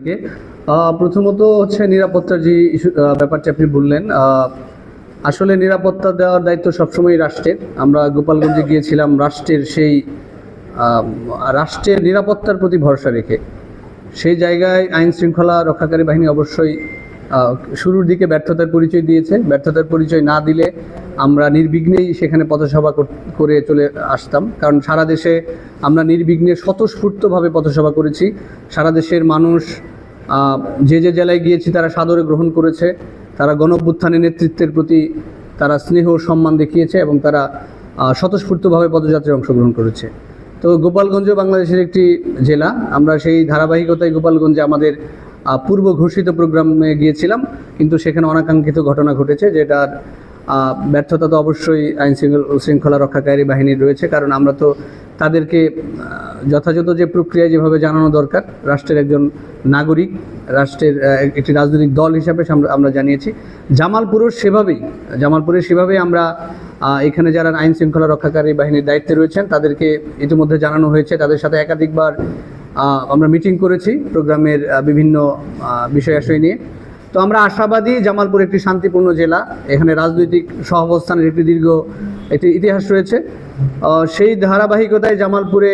থেকে প্রথমত হচ্ছে নিরাপত্তার যে ব্যাপারটি আপনি বললেন, আসলে নিরাপত্তা দেওয়ার দায়িত্ব সবসময় রাষ্ট্রের। আমরা গোপালগঞ্জে গিয়েছিলাম রাষ্ট্রের নিরাপত্তার প্রতি ভরসা রেখে। সেই জায়গায় আইন শৃঙ্খলা রক্ষাকারী বাহিনী অবশ্যই শুরুর দিকে ব্যর্থতার পরিচয় দিয়েছে। ব্যর্থতার পরিচয় না দিলে আমরা নির্বিঘ্নেই সেখানে পথসভা করে চলে আসতাম, কারণ সারা দেশে আমরা নির্বিঘ্নে স্বতঃস্ফূর্তভাবে পথসভা করেছি। সারা দেশের মানুষ যে জেলায় গিয়েছি তারা সাদরে গ্রহণ করেছে, তারা গণঅভ্যুত্থানের নেতৃত্বের প্রতি তারা স্নেহ ও সম্মান দেখিয়েছে এবং তারা স্বতঃস্ফূর্তভাবে পদযাত্রায় অংশগ্রহণ করেছে। তো গোপালগঞ্জ বাংলাদেশের একটি জেলা, আমরা সেই ধারাবাহিকতায় গোপালগঞ্জে আমাদের পূর্ব ঘোষিত প্রোগ্রামে গিয়েছিলাম, কিন্তু সেখানে অনাকাঙ্ক্ষিত ঘটনা ঘটেছে, যেটার ব্যর্থতা তো অবশ্যই আইন শৃঙ্খলা রক্ষাকারী বাহিনীর রয়েছে। কারণ আমরা তো তাদেরকে যথাযথ যে প্রক্রিয়ায় যেভাবে জানানো দরকার, রাষ্ট্রের একজন নাগরিক, রাষ্ট্রের একটি রাজনৈতিক দল হিসাবে আমরা জানিয়েছি। জামালপুরের সেভাবেই আমরা এখানে যারা আইন শৃঙ্খলা রক্ষাকারী বাহিনীর দায়িত্বে রয়েছেন তাদেরকে ইতিমধ্যে জানানো হয়েছে। তাদের সাথে একাধিকবার আমরা মিটিং করেছি প্রোগ্রামের বিভিন্ন বিষয়াশয় নিয়ে। তো আমরা আশাবাদী, জামালপুর একটি শান্তিপূর্ণ জেলা, এখানে রাজনৈতিক সহাবস্থানের একটি ইতিহাস রয়েছে। সেই ধারাবাহিকতায় জামালপুরে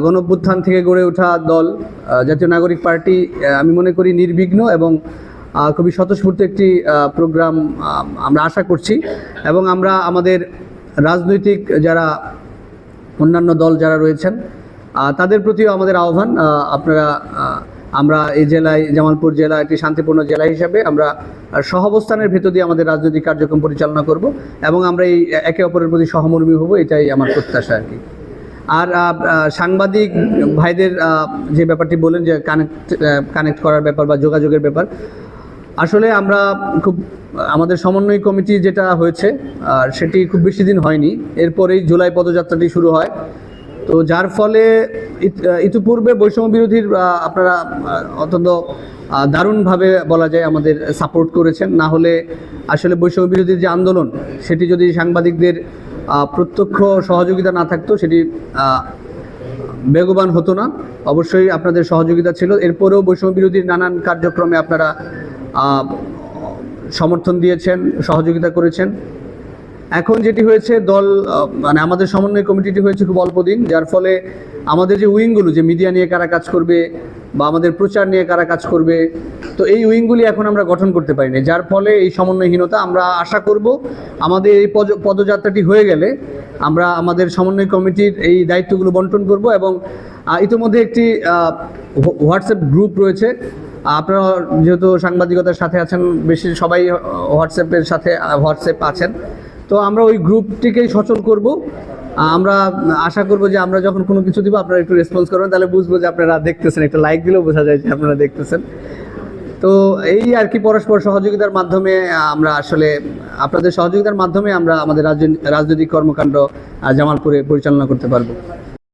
গণঅভ্যুত্থান থেকে গড়ে ওঠা দল জাতীয় নাগরিক পার্টি আমি মনে করি নির্বিঘ্ন এবং খুবই স্বতঃস্ফূর্ত একটি প্রোগ্রাম আমরা আশা করছি। এবং আমরা আমাদের রাজনৈতিক যারা অন্যান্য দল যারা রয়েছেন তাদের প্রতিও আমাদের আহ্বান, আমরা এই জেলায়, জামালপুর জেলা একটি শান্তিপূর্ণ জেলা হিসাবে আমরা সহাবস্থানের ভেতর দিয়ে আমাদের রাজনৈতিক কার্যক্রম পরিচালনা করব এবং আমরা এই একে অপরের প্রতি সহমর্মী হব, এটাই আমার প্রত্যাশা আর কি। আর সাংবাদিক ভাইদের যে ব্যাপারটি বলেন যে কানেক্ট করার ব্যাপার বা যোগাযোগের ব্যাপার, আসলে আমরা আমাদের সমন্বয় কমিটি যেটা হয়েছে সেটি খুব বেশি দিন হয়নি, এরপরেই জুলাই পদযাত্রাটি শুরু হয়। তো যার ফলে ইতিপূর্বে বৈষম্য বিরোধীর আপনারা অত্যন্ত দারুণভাবে বলা যায় আমাদের সাপোর্ট করেছেন। না হলে আসলে বৈষম্য বিরোধীর যে আন্দোলন, সেটি যদি সাংবাদিকদের প্রত্যক্ষ সহযোগিতা না থাকতো সেটি বেগবান হতো না। অবশ্যই আপনাদের সহযোগিতা ছিল। এরপরেও বৈষম্য বিরোধীর নানান কার্যক্রমে আপনারা সমর্থন দিয়েছেন, সহযোগিতা করেছেন। এখন যেটি হয়েছে, আমাদের সমন্বয় কমিটিটি হয়েছে খুব অল্প দিন, যার ফলে আমাদের যে উইংগুলো, যে মিডিয়া নিয়ে কারা কাজ করবে বা আমাদের প্রচার নিয়ে কারা কাজ করবে, তো এই উইংগুলি এখন আমরা গঠন করতে পারিনি, যার ফলে এই সমন্বয়হীনতা। আমরা আশা করব আমাদের এই পদযাত্রাটি হয়ে গেলে আমরা আমাদের সমন্বয় কমিটির এই দায়িত্বগুলো বন্টন করব এবং ইতিমধ্যে একটি হোয়াটসঅ্যাপ গ্রুপ রয়েছে। আপনারা যেহেতু সাংবাদিকতার সাথে আছেন, বেশি সবাই হোয়াটসঅ্যাপ আছেন, তো আমরা ওই গ্রুপটিকেই সচল করব। আমরা আশা করব যে আমরা যখন কোনো কিছু দিব আপনারা একটু রেসপন্স করবেন, তাহলে বুঝবো যে আপনারা দেখতেছেন, একটা লাইক দিলেও বোঝা যায় যে আপনারা দেখতেছেন। তো এই আর কি, পরস্পর সহযোগিতার মাধ্যমে আমরা আসলে আপনাদের সহযোগিতার মাধ্যমে আমরা আমাদের রাজনৈতিক কর্মকাণ্ড জামালপুরে পরিচালনা করতে পারবো।